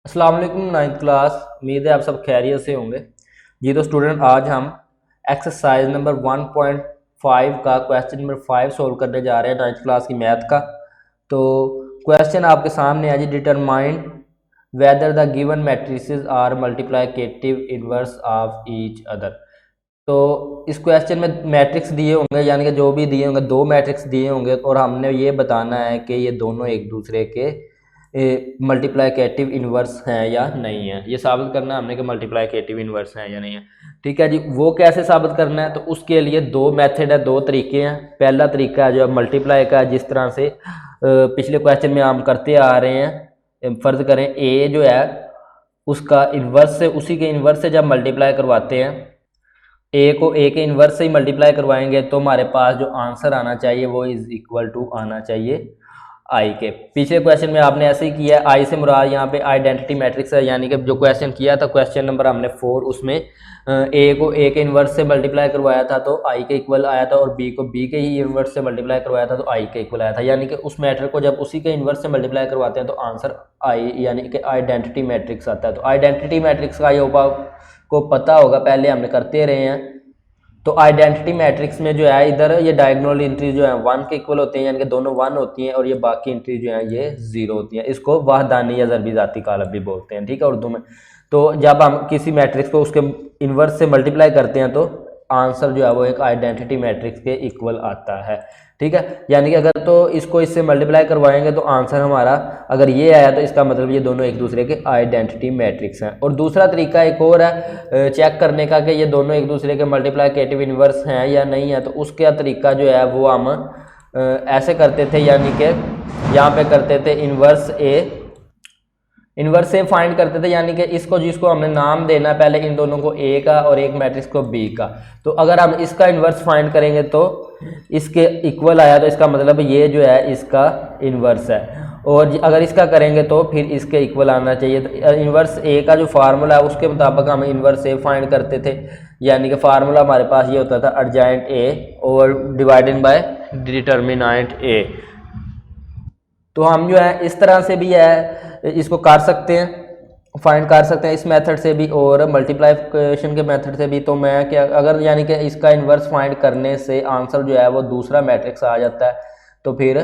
अस्सलाम वालेकुम ninth class. उम्मीद है आप सब खैरियत से होंगे। जी तो स्टूडेंट, आज हम एक्सरसाइज नंबर 1.5 का क्वेश्चन नंबर 5 सोल्व करने जा रहे हैं, नाइन्थ क्लास की मैथ का। तो क्वेश्चन आपके सामने है जी, determine whether the given matrices are multiplicative inverse of each other. तो इस क्वेश्चन में मैट्रिक्स दिए होंगे, यानी कि जो भी दिए होंगे, दो मैट्रिक्स दिए होंगे और हमने ये बताना है कि ये दोनों एक दूसरे के मल्टीप्लाइकेटिव इन्वर्स हैं या नहीं है। ये साबित करना है हमने कि मल्टीप्लाइकेटिव इन्वर्स हैं या नहीं है। ठीक है जी, वो कैसे साबित करना है? तो उसके लिए दो मेथड है, दो तरीके हैं। पहला तरीका है जो मल्टीप्लाई का, जिस तरह से पिछले क्वेश्चन में हम करते आ रहे हैं। फर्ज करें ए जो है उसका इन्वर्स से, उसी के इन्वर्स से जब मल्टीप्लाई करवाते हैं, ए को ए के इन्वर्स से ही मल्टीप्लाई करवाएंगे, तो हमारे पास जो आंसर आना चाहिए वो इज इक्वल टू आना चाहिए आई के। पिछले क्वेश्चन में आपने ऐसे ही किया है। आई से मुराद यहाँ पे आइडेंटिटी मैट्रिक्स है, यानी कि जो क्वेश्चन किया था क्वेश्चन नंबर हमने 4, उसमें ए को ए के इन्वर्स से मल्टीप्लाई करवाया था तो आई के इक्वल आया था, और बी को बी के ही इन्वर्स से मल्टीप्लाई करवाया था तो आई के इक्वल आया था। यानी कि उस मैटर को जब उसी के इन्वर्स से मल्टीप्लाई करवाते हैं तो आंसर आई, यानी कि आइडेंटिटी मैट्रिक्स आता है। तो आइडेंटिटी मैट्रिक्स का ये को पता होगा, पहले हमने करते रहे हैं। तो आइडेंटिटी मैट्रिक्स में जो है इधर ये डायगोनल एंट्री जो है 1 के इक्वल होते हैं, यानी कि दोनों 1 होती हैं, और ये बाकी एंट्री जो है ये 0 होती हैं। इसको वाहदानी या ज़रबी ज़ाती कालब भी बोलते हैं, ठीक है, उर्दू में। तो जब हम किसी मैट्रिक्स को उसके इन्वर्स से मल्टीप्लाई करते हैं तो आंसर जो है वो एक आइडेंटिटी मैट्रिक्स के इक्वल आता है, ठीक है। यानी कि अगर तो इसको इससे मल्टीप्लाई करवाएंगे तो आंसर हमारा अगर ये आया तो इसका मतलब ये दोनों एक दूसरे के आइडेंटिटी मैट्रिक्स हैं। और दूसरा तरीका एक और है चेक करने का कि ये दोनों एक दूसरे के मल्टीप्लिकेटिव इन्वर्स हैं या नहीं है। तो उसका तरीका जो है वो हम ऐसे करते थे, यानी कि यहाँ पे करते थे इन्वर्स से फाइंड करते थे, यानी कि इसको जिसको हमने नाम देना पहले, इन दोनों को ए का और एक मैट्रिक्स को बी का। तो अगर हम इसका इन्वर्स फाइंड करेंगे तो इसके इक्वल आया तो इसका मतलब ये जो है इसका इन्वर्स है, और अगर इसका करेंगे तो फिर इसके इक्वल आना चाहिए। तो इन्वर्स ए का जो फार्मूला है उसके मुताबिक हम इन्वर्स ए फाइंड करते थे, यानी कि फार्मूला हमारे पास ये होता था एडजॉइंट ए और डिवाइडेड बाय डिटरमिनेंट ए। तो हम जो है इस तरह से भी है इसको कर सकते हैं, फाइंड कर सकते हैं इस मेथड से भी और मल्टीप्लिकेशन के मेथड से भी। तो मैं क्या, अगर यानी कि इसका इन्वर्स फाइंड करने से आंसर जो है वो दूसरा मैट्रिक्स आ जाता है, तो फिर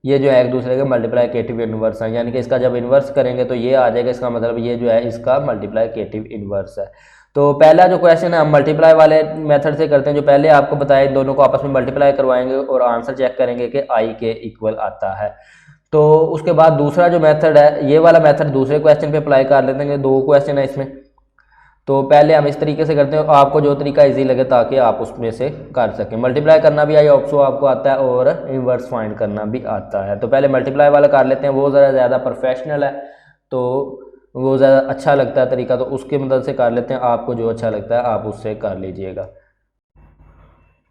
ये जो है एक दूसरे के मल्टीप्लिकेटिव इन्वर्स है, यानी कि इसका जब इन्वर्स करेंगे तो ये आ जाएगा, इसका मतलब ये जो है इसका मल्टीप्लिकेटिव इन्वर्स है। तो पहला जो क्वेश्चन है हम मल्टीप्लाई वाले मेथड से करते हैं, जो पहले आपको बताया, इन दोनों को आपस में मल्टीप्लाई करवाएंगे और आंसर चेक करेंगे कि आई के इक्वल आता है। तो उसके बाद दूसरा जो मेथड है, ये वाला मेथड दूसरे क्वेश्चन पे अप्लाई कर लेते हैं, दो क्वेश्चन है इसमें। तो पहले हम इस तरीके से करते हैं, आपको जो तरीका इजी लगे ताकि आप उसमें से कर सकें। मल्टीप्लाई करना भी आई ऑप्शन आपको आता है और इन्वर्स फाइंड करना भी आता है। तो पहले मल्टीप्लाई वाला कर लेते हैं, वो ज़्यादा प्रोफेशनल है, तो वो ज़्यादा अच्छा लगता है तरीका, तो उसके मदद से कर लेते हैं। आपको जो अच्छा लगता है आप उससे कर लीजिएगा।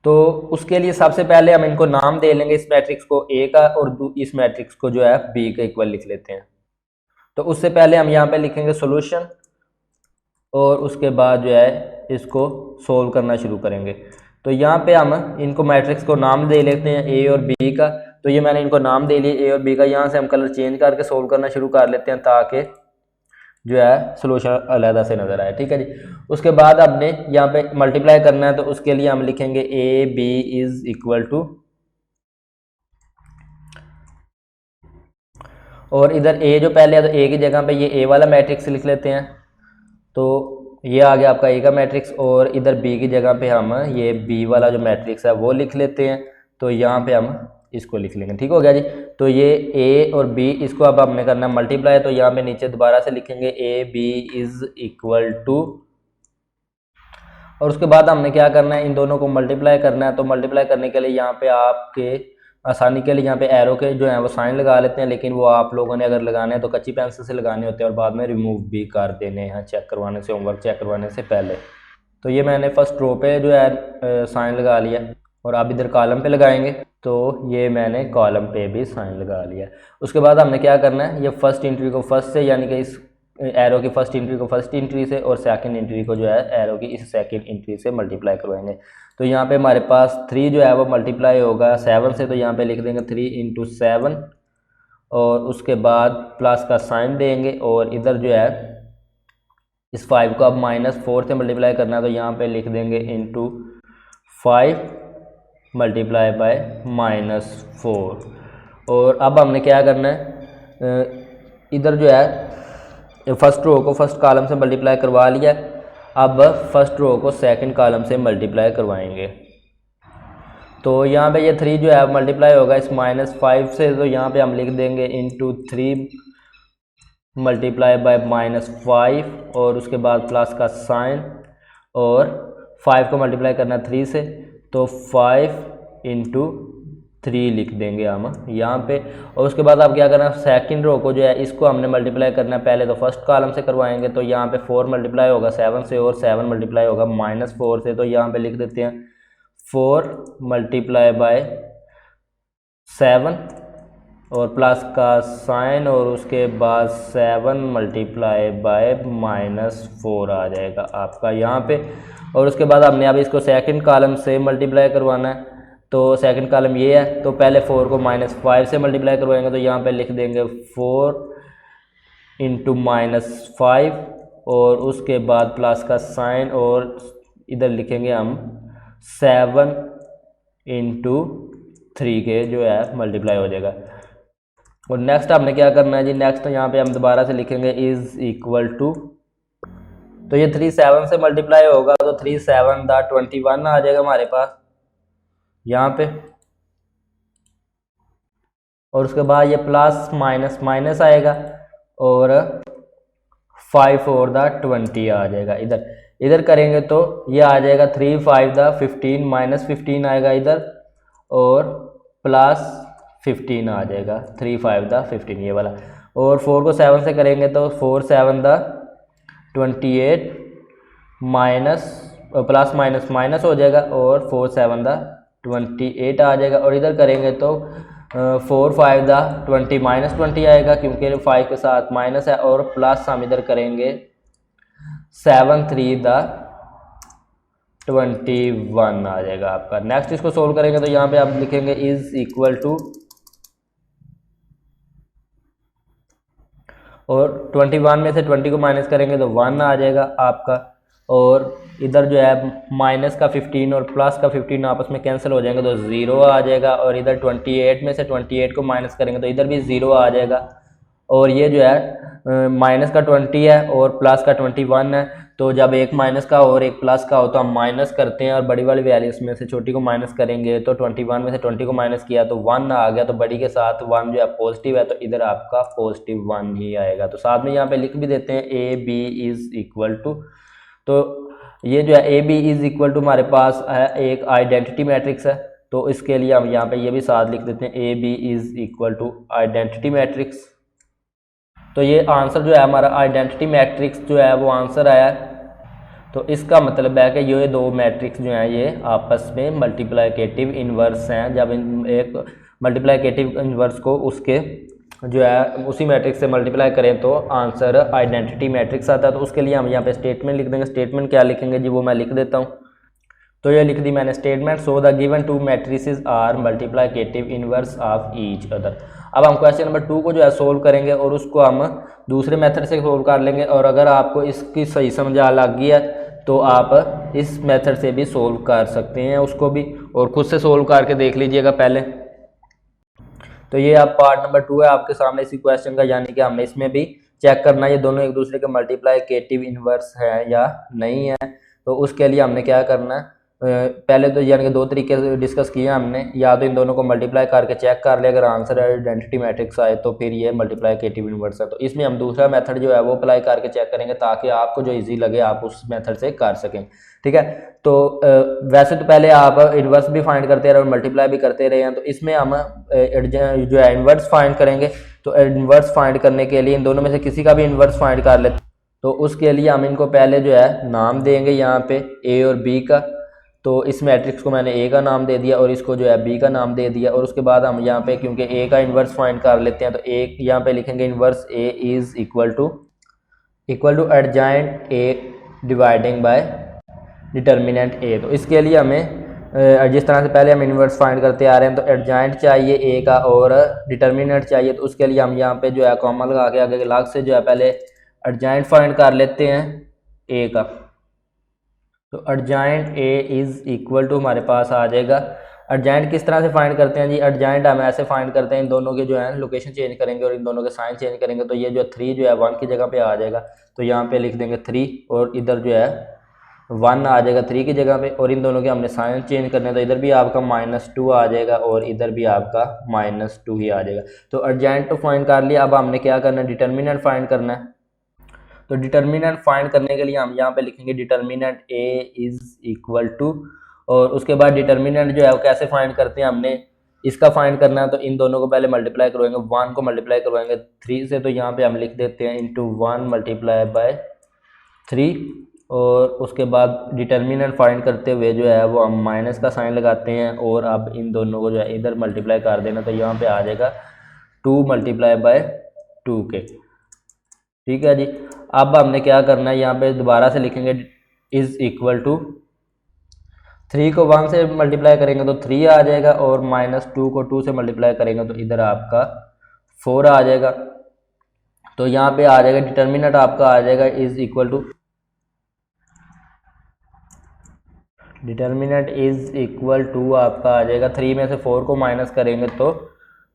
तो उसके लिए सबसे पहले हम इनको नाम दे लेंगे, इस मैट्रिक्स को ए का और इस मैट्रिक्स को जो है बी का इक्वल लिख लेते हैं। तो उससे पहले हम यहाँ पे लिखेंगे सॉल्यूशन, और उसके बाद जो है इसको सोल्व करना शुरू करेंगे। तो यहाँ पे हम इनको मैट्रिक्स को नाम दे लेते हैं ए और बी का। तो ये मैंने इनको नाम दे लिया ए और बी का। यहाँ से हम कलर चेंज करके सोल्व करना शुरू कर लेते हैं ताकि जो है सोल्यूशन अलहदा से नजर आए, ठीक है जी। उसके बाद हमने यहाँ पे मल्टीप्लाई करना है, तो उसके लिए हम लिखेंगे A B is equal to, और इधर ए जो पहले है तो ए की जगह पे ये ए वाला मैट्रिक्स लिख लेते हैं। तो ये आ गया आपका ए का मैट्रिक्स, और इधर बी की जगह पे हम ये बी वाला जो मैट्रिक्स है वो लिख लेते हैं। तो यहाँ पे हम इसको लिख लेंगे, ठीक हो गया जी। तो ये ए और बी, इसको अब हमने करना मल्टीप्लाई। तो यहाँ पे नीचे दोबारा से लिखेंगे A B is equal to, और उसके बाद हमने क्या करना है, इन दोनों को मल्टीप्लाई करना है। तो मल्टीप्लाई करने के लिए यहाँ पे आपके आसानी के लिए यहाँ पे एरो के जो है वो साइन लगा लेते हैं, लेकिन वो आप लोगों ने अगर लगाने हैं तो कच्ची पेंसिल से लगाने होते हैं और बाद में रिमूव भी कर देने हैं चेक करवाने से, होमवर्क चेक करवाने से पहले। तो ये मैंने फर्स्ट रो पे जो है साइन लगा लिया, और आप इधर कॉलम पे लगाएंगे तो ये मैंने कॉलम पे भी साइन लगा लिया। उसके बाद हमने क्या करना है, ये फर्स्ट एंट्री को फर्स्ट से, यानी कि इस एरो की फर्स्ट एंट्री को फर्स्ट एंट्री से, और सेकंड एंट्री को जो है एरो की इस सेकंड एंट्री से मल्टीप्लाई करवाएंगे। तो यहाँ पे हमारे पास 3 जो है वो मल्टीप्लाई होगा 7 से, तो यहाँ पे लिख देंगे 3 × 7, और उसके बाद प्लस का साइन देंगे और इधर जो है इस 5 को अब -4 से मल्टीप्लाई करना है तो यहाँ पे लिख देंगे इंटू 5 मल्टीप्लाई बाय -4। और अब हमने क्या करना है, इधर जो है फर्स्ट रो को फर्स्ट कॉलम से मल्टीप्लाई करवा लिया, अब फर्स्ट रो को सेकंड कॉलम से मल्टीप्लाई करवाएंगे। तो यहाँ पे ये 3 जो है मल्टीप्लाई होगा इस -5 से, तो यहाँ पे हम लिख देंगे इंटू 3 मल्टीप्लाई बाय -5 और उसके बाद प्लस का साइन और 5 को मल्टीप्लाई करना 3 से, तो 5 इंटू 3 लिख देंगे हम यहाँ पे। और उसके बाद आप क्या करना, सेकंड रो को जो है इसको हमने मल्टीप्लाई करना है, पहले तो फर्स्ट कॉलम से करवाएंगे, तो यहाँ पे 4 मल्टीप्लाई होगा 7 से और 7 मल्टीप्लाई होगा -4 से, तो यहाँ पे लिख देते हैं 4 मल्टीप्लाई बाय 7 और प्लस का साइन और उसके बाद 7 मल्टीप्लाई बाय -4 आ जाएगा आपका यहाँ पे। और उसके बाद हमने अब इसको सेकंड कॉलम से मल्टीप्लाई करवाना है, तो सेकंड कॉलम ये है, तो पहले 4 को -5 से मल्टीप्लाई करवाएंगे, तो यहाँ पे लिख देंगे 4 इंटू -5 और उसके बाद प्लस का साइन और इधर लिखेंगे हम 7 इंटू 3 के जो है मल्टीप्लाई हो जाएगा। और नेक्स्ट हमने क्या करना है जी, नेक्स्ट यहाँ पे हम दोबारा से लिखेंगे इज इक्वल टू, तो ये 3 7 से मल्टीप्लाई होगा तो 3 7 दा 21 आ जाएगा हमारे पास यहाँ पे। और उसके बाद ये प्लस माइनस माइनस आएगा और 5 4 दा 20 आ जाएगा इधर। इधर करेंगे तो ये आ जाएगा 3 5 दा 15 -15 आएगा इधर और प्लस 15 आ जाएगा 3 5 दा 15 ये वाला। और 4 को 7 से करेंगे तो 4 7 दा 28 माइनस प्लस माइनस माइनस हो जाएगा और 4 7 दा 28 आ जाएगा। और इधर करेंगे तो 4 5 दा 20 -20 आएगा क्योंकि 5 के साथ माइनस है, और प्लस हम इधर करेंगे 7 3 दा 21 आ जाएगा आपका। नेक्स्ट इसको सोल्व करेंगे तो यहाँ पे आप लिखेंगे इज इक्वल टू, और 21 में से 20 को माइनस करेंगे तो 1 आ जाएगा आपका। और इधर जो है माइनस का 15 और प्लस का 15 आपस में कैंसिल हो जाएंगे तो 0 आ जाएगा। और इधर 28 में से 28 को माइनस करेंगे तो इधर भी 0 आ जाएगा। और ये जो है माइनस का 20 है और प्लस का 21 है, तो जब एक माइनस का और एक प्लस का हो तो हम माइनस करते हैं और बड़ी वाली वैल्यूज में से छोटी को माइनस करेंगे, तो 21 में से 20 को माइनस किया तो 1 आ गया, तो बड़ी के साथ 1 जो है पॉजिटिव है, तो इधर आपका पॉजिटिव 1 ही आएगा। तो साथ में यहाँ पे लिख भी देते हैं A B is equal to, तो ये जो है A B is equal to हमारे पास है एक आइडेंटिटी मैट्रिक्स है, तो इसके लिए हम यहाँ पे ये भी साथ लिख देते हैं A B is equal to identity matrix. तो ये आंसर जो है हमारा आइडेंटिटी मैट्रिक्स जो है वो आंसर आया है। तो इसका मतलब है कि ये दो मैट्रिक्स जो हैं ये आपस में मल्टीप्लिकेटिव इन्वर्स हैं। जब एक मल्टीप्लिकेटिव इन्वर्स को उसके जो है उसी मैट्रिक्स से मल्टीप्लाई करें तो आंसर आइडेंटिटी मैट्रिक्स आता है। तो उसके लिए हम यहाँ पे स्टेटमेंट लिख देंगे। स्टेटमेंट क्या लिखेंगे जी, वो मैं लिख देता हूँ। तो ये लिख दी मैंने statement, so the given two matrices are multiplicative inverse of each other. अब हम क्वेश्चन नंबर 2 को जो है सोल्व करेंगे और उसको हम दूसरे मेथड से सोल्व कर लेंगे, और अगर आपको इसकी सही समझ आ लग गई है तो आप इस मेथड से भी सोल्व कर सकते हैं उसको भी, और खुद से सोल्व करके देख लीजिएगा पहले। तो ये आप पार्ट नंबर 2 है आपके सामने इसी क्वेश्चन का, यानी कि हमने इसमें भी चेक करना है ये दोनों एक दूसरे के मल्टीप्लिकेटिव इनवर्स है या नहीं है। तो उसके लिए हमने क्या करना है, पहले तो यानी कि 2 तरीके से डिस्कस किए हमने, या तो इन दोनों को मल्टीप्लाई करके चेक कर ले, अगर आंसर आइडेंटिटी मैट्रिक्स आए तो फिर ये मल्टीप्लिकेटिव इनवर्स है। तो इसमें हम दूसरा मेथड जो है वो अप्लाई करके चेक करेंगे ताकि आपको जो इजी लगे आप उस मेथड से कर सकें, ठीक है। तो वैसे तो पहले आप इनवर्स भी फाइंड करते रहे और मल्टीप्लाई भी करते रहे हैं, तो इसमें हम जो है इनवर्स फाइंड करेंगे। तो इनवर्स फाइंड करने के लिए इन दोनों में से किसी का भी इनवर्स फाइंड कर लेते, तो उसके लिए हम इनको पहले जो है नाम देंगे यहाँ पे ए और बी का। तो इस मैट्रिक्स को मैंने ए का नाम दे दिया और इसको जो है बी का नाम दे दिया। और उसके बाद हम यहाँ पे क्योंकि ए का इन्वर्स फाइंड कर लेते हैं, तो ए यहाँ पे लिखेंगे inverse A is equal to adjoint A dividing by determinant A. तो इसके लिए हमें जिस तरह से पहले हम इन्वर्स फाइंड करते आ रहे हैं, तो एडजॉइंट चाहिए ए का और डिटर्मिनेंट चाहिए, तो उसके लिए हम यहाँ पे जो है कॉमा लगा के आगे अलग से जो है पहले एडजॉइंट फाइंड कर लेते हैं ए का। तो adjoint A is equal to हमारे पास आ जाएगा। एडजॉइंट किस तरह से फाइंड करते हैं जी? एडजॉइंट हम ऐसे फाइंड करते हैं, इन दोनों के जो है लोकेशन चेंज करेंगे और इन दोनों के साइन चेंज करेंगे, तो ये जो है 3 जो है 1 की जगह पे आ जाएगा, तो यहाँ पे लिख देंगे 3 और इधर जो है 1 आ जाएगा 3 की जगह पे, और इन दोनों के हमने साइन चेंज करने, तो इधर भी आपका -2 आ जाएगा और इधर भी आपका -2 ही आ जाएगा। तो एडजॉइंट तो फाइंड कर लिया, अब हमने क्या करना है? डिटर्मिनेंट फाइंड करना है। तो डिटर्मिनेंट फाइंड करने के लिए हम यहाँ पे लिखेंगे determinant A is equal to, और उसके बाद डिटर्मिनेंट जो है वो कैसे फाइंड करते हैं, हमने इसका फाइंड करना है, तो इन दोनों को पहले मल्टीप्लाई करवाएंगे, 1 को मल्टीप्लाई करवाएंगे 3 से, तो यहाँ पे हम लिख देते हैं इंटू 1 मल्टीप्लाई बाय 3, और उसके बाद डिटर्मिनेंट फाइंड करते हुए जो है वो हम माइनस का साइन लगाते हैं, और अब इन दोनों को जो है इधर मल्टीप्लाई कर देना, तो यहाँ पे आ जाएगा 2 मल्टीप्लाई बाय 2 के। ठीक है जी। अब हमने क्या करना है, यहाँ पे दोबारा से लिखेंगे इज़ इक्वल टू, 3 को 1 से मल्टीप्लाई करेंगे तो 3 आ जाएगा, और -2 को 2 से मल्टीप्लाई करेंगे तो इधर आपका 4 आ जाएगा। तो यहाँ पे आ जाएगा डिटर्मिनेंट आपका आ जाएगा is equal to, determinant is equal to आपका आ जाएगा 3 में से 4 को माइनस करेंगे तो,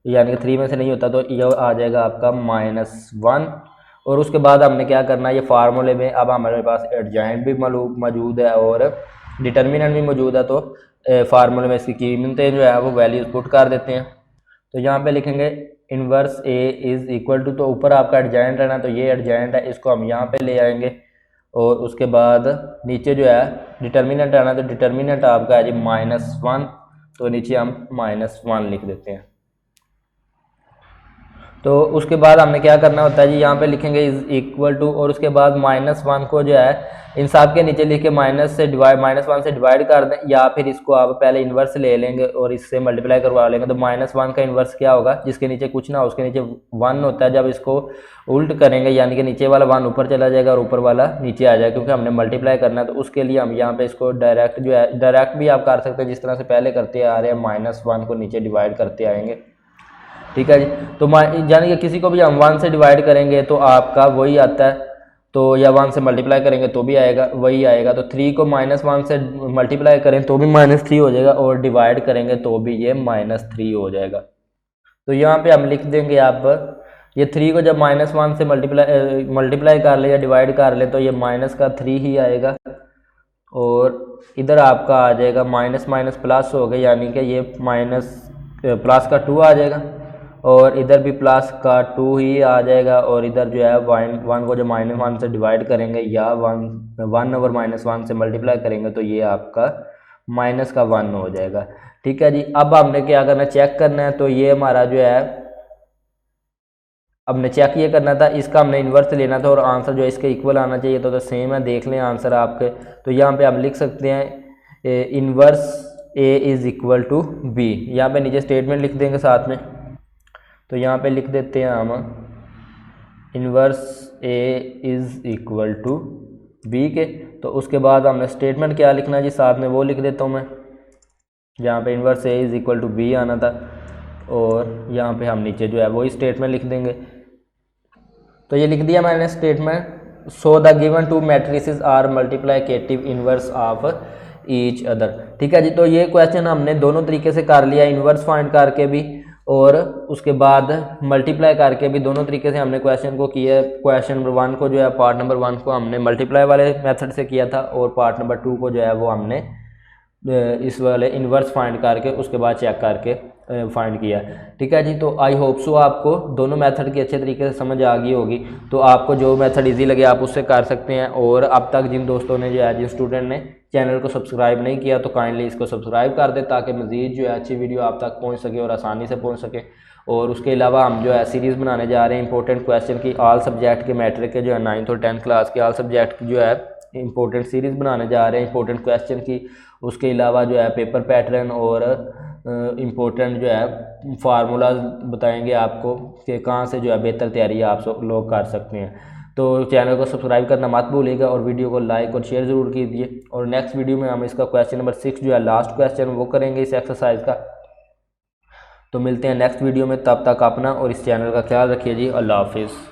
यानी कि 3 में से नहीं होता तो यह आ जाएगा आपका -1, और उसके बाद हमने क्या करना है, ये फार्मूले में अब हमारे पास एडजॉइंट भी मौजूद है और डिटर्मिनेंट भी मौजूद है, तो फार्मूले में इसकी कीमतें जो है वो वैल्यूज पुट कर देते हैं। तो यहाँ पे लिखेंगे inverse A is equal to, तो ऊपर आपका एडजॉइंट है ना, तो ये एडजॉइंट है, इसको हम यहाँ पे ले आएंगे, और उसके बाद नीचे जो है डिटर्मिनेंट है ना, तो डिटर्मिनेंट आपका है जी -1, तो नीचे हम -1 लिख देते हैं। तो उसके बाद हमने क्या करना होता है जी, यहाँ पे लिखेंगे इज़ इक्वल टू, और उसके बाद -1 को जो है इन सब के नीचे लिख के -1 से डिवाइड कर दें, या फिर इसको आप पहले इन्वर्स ले लेंगे और इससे मल्टीप्लाई करवा लेंगे, तो -1 का इन्वर्स क्या होगा? जिसके नीचे कुछ ना हो उसके नीचे 1 होता है, जब इसको उल्ट करेंगे यानी कि नीचे वाला 1 ऊपर चला जाएगा और ऊपर वाला नीचे आ जाएगा, क्योंकि हमने मल्टीप्लाई करना है। तो उसके लिए हम यहाँ पे इसको डायरेक्ट जो है, डायरेक्ट भी आप कर सकते हैं जिस तरह से पहले करते आ रहे हैं, -1 को नीचे डिवाइड करते आएंगे। ठीक है जी। तो यानी कि किसी को भी हम 1 से डिवाइड करेंगे तो आपका वही आता है, तो या 1 से मल्टीप्लाई करेंगे तो भी आएगा वही आएगा, तो 3 को -1 से मल्टीप्लाई करें तो भी -3 हो जाएगा, और डिवाइड करेंगे तो भी ये -3 हो जाएगा। तो यहाँ पे हम लिख देंगे आप, ये 3 को जब -1 से मल्टीप्लाई कर ले या डिवाइड कर ले तो ये -3 ही आएगा, और इधर आपका आ जाएगा माइनस माइनस प्लस हो गया, यानी कि ये प्लस का 2 आ जाएगा, और इधर भी प्लस का 2 ही आ जाएगा, और इधर जो है 1 को जब -1 से डिवाइड करेंगे या 1 ओवर -1 से मल्टीप्लाई करेंगे तो ये आपका -1 हो जाएगा। ठीक है जी। अब हमने क्या करना है, चेक करना है, तो ये हमारा जो है हमने चेक ये करना था, इसका हमने इन्वर्स लेना था और आंसर जो इसके इक्वल आना चाहिए, तो सेम है, देख लें आंसर आपके। तो यहाँ पे हम लिख सकते हैं inverse A is equal to B, यहाँ पे नीचे स्टेटमेंट लिख देंगे साथ में, तो यहाँ पे लिख देते हैं हम inverse A is equal to B के। तो उसके बाद हमने स्टेटमेंट क्या लिखना है जी, साथ में वो लिख देता हूँ मैं, यहाँ पे inverse A is equal to B आना था, और यहाँ पे हम नीचे जो है वही स्टेटमेंट लिख देंगे। तो ये लिख दिया मैंने statement, so the given two matrices are multiplicative inverse of each other. ठीक है जी। तो ये क्वेश्चन हमने दोनों तरीके से कर लिया, इन्वर्स फाइंड करके भी और उसके बाद मल्टीप्लाई करके भी, दोनों तरीके से हमने क्वेश्चन को किया। क्वेश्चन नंबर 1 को जो है, पार्ट नंबर 1 को हमने मल्टीप्लाई वाले मेथड से किया था, और पार्ट नंबर 2 को जो है वो हमने इस वाले इन्वर्स फाइंड करके उसके बाद चेक करके फाइंड किया। ठीक है जी। तो आई होप सो आपको दोनों मेथड की अच्छे तरीके से समझ आ गई होगी, तो आपको जो मेथड इजी लगे आप उससे कर सकते हैं। और अब तक जिन दोस्तों ने जो है, जिन स्टूडेंट ने चैनल को सब्सक्राइब नहीं किया, तो काइंडली इसको सब्सक्राइब कर दें, ताकि मज़ीद जो है अच्छी वीडियो आप तक पहुँच सके और आसानी से पहुँच सके। और उसके अलावा हम जो है सीरीज़ बनाने जा रहे हैं इंपॉर्टेंट क्वेश्चन की, ऑल सब्जेक्ट के मैट्रिक के जो है 9th और 10th क्लास के ऑल सब्जेक्ट की जो है इंपॉर्टेंट सीरीज़ बनाने जा रहे हैं इंपॉर्टेंट क्वेश्चन की। उसके अलावा जो है पेपर पैटर्न और इम्पोर्टेंट जो है फार्मूलाज बताएंगे आपको कि कहाँ से जो है बेहतर तैयारी आप सब लोग कर सकते हैं। तो चैनल को सब्सक्राइब करना मत भूलिएगा और वीडियो को लाइक और शेयर ज़रूर कीजिए। और नेक्स्ट वीडियो में हम इसका क्वेश्चन नंबर 6 जो है लास्ट क्वेश्चन वो करेंगे इस एक्सरसाइज का। तो मिलते हैं नेक्स्ट वीडियो में, तब तक अपना और इस चैनल का ख्याल रखिए जी। अल्लाह हाफिज़।